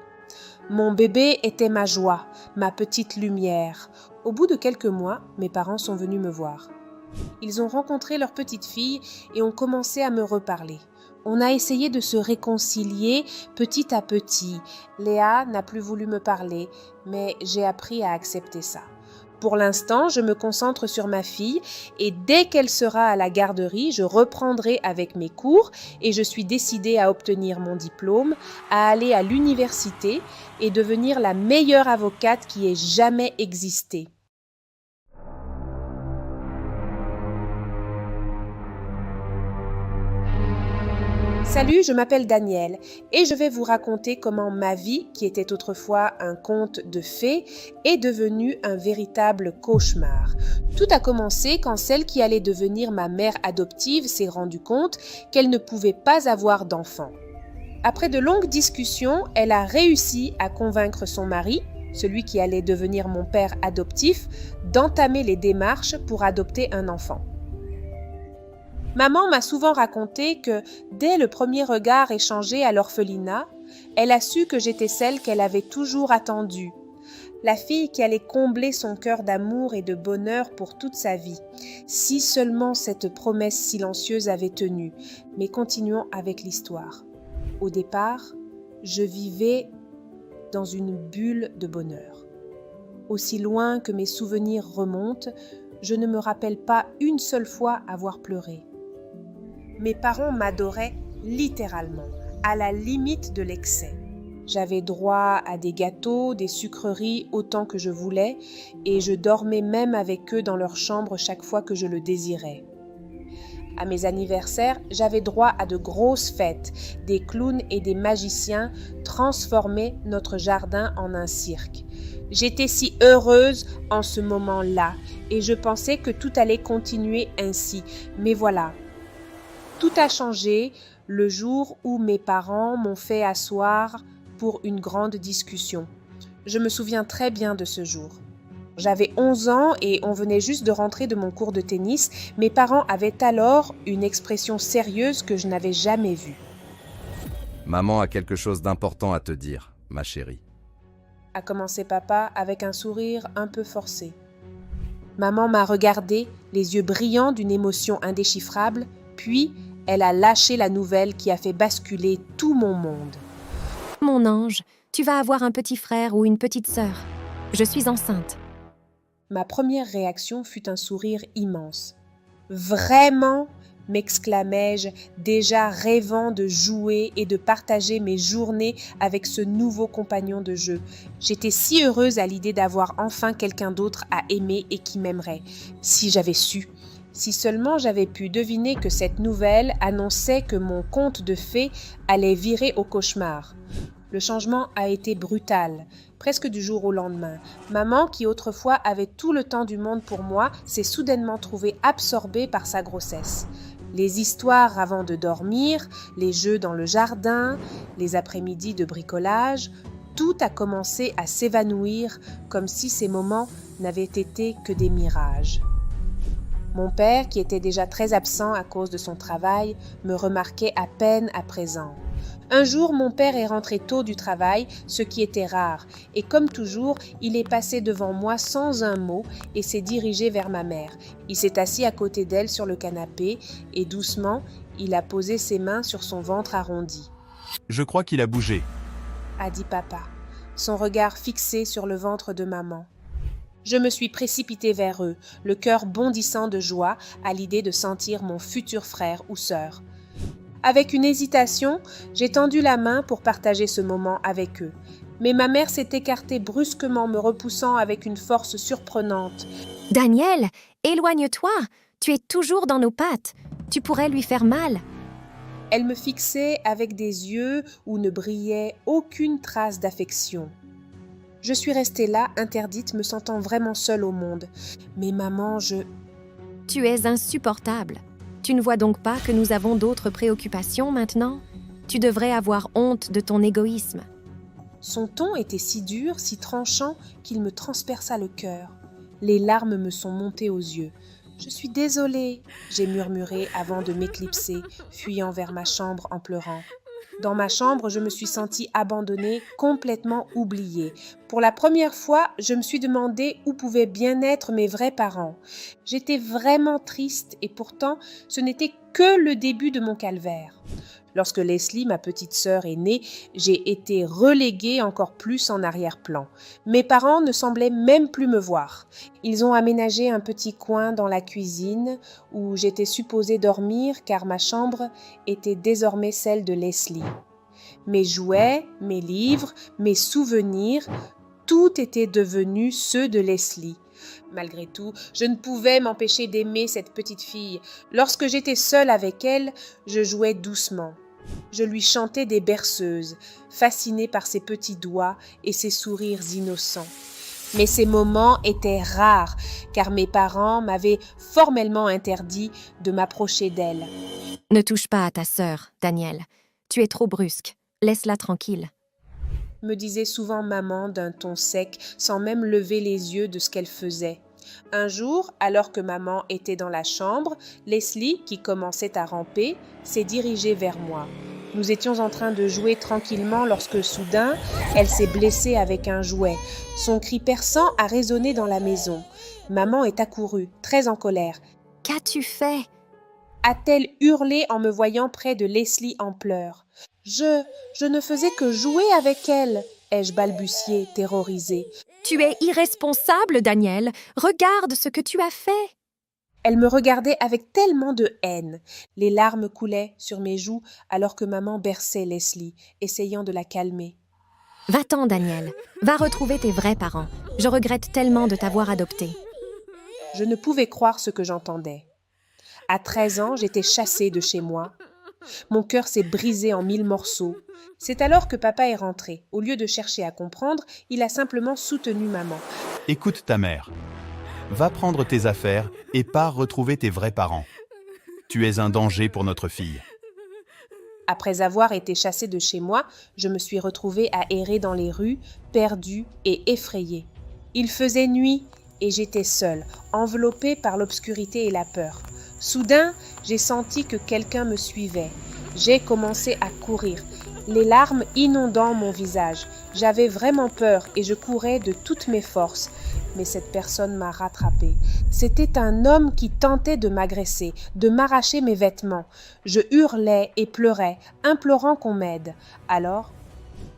Mon bébé était ma joie, ma petite lumière. Au bout de quelques mois, mes parents sont venus me voir. Ils ont rencontré leur petite fille et ont commencé à me reparler. On a essayé de se réconcilier petit à petit. Léa n'a plus voulu me parler, mais j'ai appris à accepter ça. Pour l'instant, je me concentre sur ma fille et dès qu'elle sera à la garderie, je reprendrai avec mes cours et je suis décidée à obtenir mon diplôme, à aller à l'université et devenir la meilleure avocate qui ait jamais existé. Salut, je m'appelle Danielle et je vais vous raconter comment ma vie, qui était autrefois un conte de fées, est devenue un véritable cauchemar. Tout a commencé quand celle qui allait devenir ma mère adoptive s'est rendue compte qu'elle ne pouvait pas avoir d'enfant. Après de longues discussions, elle a réussi à convaincre son mari, celui qui allait devenir mon père adoptif, d'entamer les démarches pour adopter un enfant. Maman m'a souvent raconté que, dès le premier regard échangé à l'orphelinat, elle a su que j'étais celle qu'elle avait toujours attendue, la fille qui allait combler son cœur d'amour et de bonheur pour toute sa vie. Si seulement cette promesse silencieuse avait tenu, mais continuons avec l'histoire. Au départ, je vivais dans une bulle de bonheur. Aussi loin que mes souvenirs remontent, je ne me rappelle pas une seule fois avoir pleuré. Mes parents m'adoraient littéralement, à la limite de l'excès. J'avais droit à des gâteaux, des sucreries autant que je voulais et je dormais même avec eux dans leur chambre chaque fois que je le désirais. À mes anniversaires, j'avais droit à de grosses fêtes. Des clowns et des magiciens transformaient notre jardin en un cirque. J'étais si heureuse en ce moment-là et je pensais que tout allait continuer ainsi. Mais voilà. Tout a changé le jour où mes parents m'ont fait asseoir pour une grande discussion. Je me souviens très bien de ce jour. J'avais 11 ans et on venait juste de rentrer de mon cours de tennis. Mes parents avaient alors une expression sérieuse que je n'avais jamais vue. « Maman a quelque chose d'important à te dire, ma chérie. » a commencé papa avec un sourire un peu forcé. Maman m'a regardé, les yeux brillants d'une émotion indéchiffrable, puis elle a lâché la nouvelle qui a fait basculer tout mon monde. Mon ange, tu vas avoir un petit frère ou une petite sœur. Je suis enceinte. Ma première réaction fut un sourire immense. Vraiment, m'exclamai-je, déjà rêvant de jouer et de partager mes journées avec ce nouveau compagnon de jeu. J'étais si heureuse à l'idée d'avoir enfin quelqu'un d'autre à aimer et qui m'aimerait. Si j'avais su. Si seulement j'avais pu deviner que cette nouvelle annonçait que mon conte de fées allait virer au cauchemar. Le changement a été brutal, presque du jour au lendemain. Maman, qui autrefois avait tout le temps du monde pour moi, s'est soudainement trouvée absorbée par sa grossesse. Les histoires avant de dormir, les jeux dans le jardin, les après-midi de bricolage, tout a commencé à s'évanouir comme si ces moments n'avaient été que des mirages. Mon père, qui était déjà très absent à cause de son travail, me remarquait à peine à présent. Un jour, mon père est rentré tôt du travail, ce qui était rare, et comme toujours, il est passé devant moi sans un mot et s'est dirigé vers ma mère. Il s'est assis à côté d'elle sur le canapé et doucement, il a posé ses mains sur son ventre arrondi. « Je crois qu'il a bougé », a dit papa, son regard fixé sur le ventre de maman. Je me suis précipitée vers eux, le cœur bondissant de joie à l'idée de sentir mon futur frère ou sœur. Avec une hésitation, j'ai tendu la main pour partager ce moment avec eux. Mais ma mère s'est écartée brusquement, me repoussant avec une force surprenante. « Daniel, éloigne-toi! Tu es toujours dans nos pattes. Tu pourrais lui faire mal. » Elle me fixait avec des yeux où ne brillait aucune trace d'affection. Je suis restée là, interdite, me sentant vraiment seule au monde. Mais maman, Tu es insupportable. Tu ne vois donc pas que nous avons d'autres préoccupations maintenant? Tu devrais avoir honte de ton égoïsme. Son ton était si dur, si tranchant, qu'il me transperça le cœur. Les larmes me sont montées aux yeux. « Je suis désolée », j'ai murmuré avant de m'éclipser, fuyant vers ma chambre en pleurant. Dans ma chambre, je me suis sentie abandonnée, complètement oubliée. Pour la première fois, je me suis demandé où pouvaient bien être mes vrais parents. J'étais vraiment triste et pourtant, ce n'était que le début de mon calvaire. Lorsque Leslie, ma petite sœur, est née, j'ai été reléguée encore plus en arrière-plan. Mes parents ne semblaient même plus me voir. Ils ont aménagé un petit coin dans la cuisine où j'étais supposée dormir car ma chambre était désormais celle de Leslie. Mes jouets, mes livres, mes souvenirs, tout était devenu ceux de Leslie. Malgré tout, je ne pouvais m'empêcher d'aimer cette petite fille. Lorsque j'étais seule avec elle, je jouais doucement. Je lui chantais des berceuses, fascinée par ses petits doigts et ses sourires innocents. Mais ces moments étaient rares, car mes parents m'avaient formellement interdit de m'approcher d'elle. « Ne touche pas à ta sœur, Daniel. Tu es trop brusque. Laisse-la tranquille. » me disait souvent maman d'un ton sec, sans même lever les yeux de ce qu'elle faisait. Un jour, alors que maman était dans la chambre, Leslie, qui commençait à ramper, s'est dirigée vers moi. Nous étions en train de jouer tranquillement lorsque soudain, elle s'est blessée avec un jouet. Son cri perçant a résonné dans la maison. Maman est accourue, très en colère. « Qu'as-tu fait ?» a-t-elle hurlé en me voyant près de Leslie en pleurs. « Je ne faisais que jouer avec elle !» ai-je balbutié, terrorisée. « Tu es irresponsable, Daniel. Regarde ce que tu as fait !» Elle me regardait avec tellement de haine. Les larmes coulaient sur mes joues alors que maman berçait Leslie, essayant de la calmer. « Va-t'en, Daniel. Va retrouver tes vrais parents. Je regrette tellement de t'avoir adopté. » Je ne pouvais croire ce que j'entendais. À 13 ans, j'étais chassée de chez moi. Mon cœur s'est brisé en 1000 morceaux. C'est alors que papa est rentré. Au lieu de chercher à comprendre, il a simplement soutenu maman. « Écoute ta mère. Va prendre tes affaires et pars retrouver tes vrais parents. Tu es un danger pour notre fille. » Après avoir été chassée de chez moi, je me suis retrouvée à errer dans les rues, perdue et effrayée. Il faisait nuit et j'étais seule, enveloppée par l'obscurité et la peur. Soudain, j'ai senti que quelqu'un me suivait. J'ai commencé à courir, les larmes inondant mon visage. J'avais vraiment peur et je courais de toutes mes forces. Mais cette personne m'a rattrapée. C'était un homme qui tentait de m'agresser, de m'arracher mes vêtements. Je hurlais et pleurais, implorant qu'on m'aide. Alors,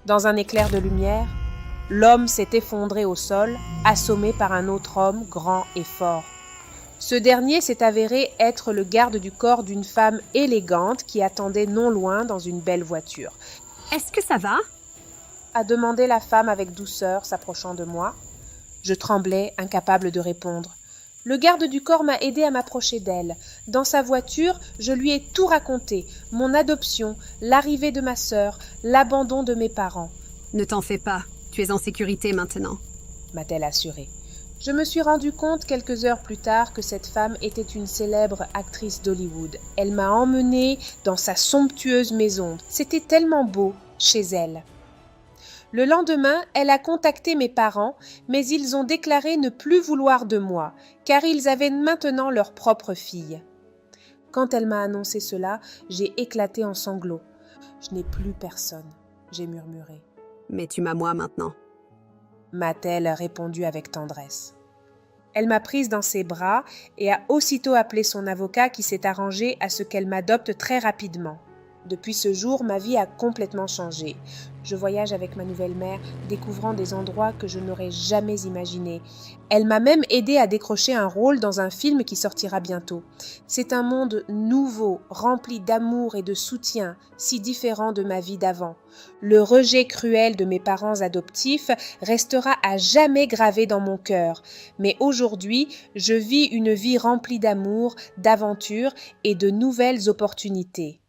dans un éclair de lumière, l'homme s'est effondré au sol, assommé par un autre homme grand et fort. Ce dernier s'est avéré être le garde du corps d'une femme élégante qui attendait non loin dans une belle voiture. « Est-ce que ça va ?» a demandé la femme avec douceur, s'approchant de moi. Je tremblais, incapable de répondre. Le garde du corps m'a aidé à m'approcher d'elle. Dans sa voiture, je lui ai tout raconté, mon adoption, l'arrivée de ma sœur, l'abandon de mes parents. « Ne t'en fais pas, tu es en sécurité maintenant. » m'a-t-elle assurée. Je me suis rendu compte quelques heures plus tard que cette femme était une célèbre actrice d'Hollywood. Elle m'a emmenée dans sa somptueuse maison. C'était tellement beau chez elle. Le lendemain, elle a contacté mes parents, mais ils ont déclaré ne plus vouloir de moi, car ils avaient maintenant leur propre fille. Quand elle m'a annoncé cela, j'ai éclaté en sanglots. « Je n'ai plus personne », j'ai murmuré. « Mais tu m'as moi maintenant. » m'a-t-elle répondu avec tendresse. Elle m'a prise dans ses bras et a aussitôt appelé son avocat qui s'est arrangé à ce qu'elle m'adopte très rapidement. Depuis ce jour, ma vie a complètement changé. Je voyage avec ma nouvelle mère, découvrant des endroits que je n'aurais jamais imaginés. Elle m'a même aidé à décrocher un rôle dans un film qui sortira bientôt. C'est un monde nouveau, rempli d'amour et de soutien, si différent de ma vie d'avant. Le rejet cruel de mes parents adoptifs restera à jamais gravé dans mon cœur. Mais aujourd'hui, je vis une vie remplie d'amour, d'aventures et de nouvelles opportunités.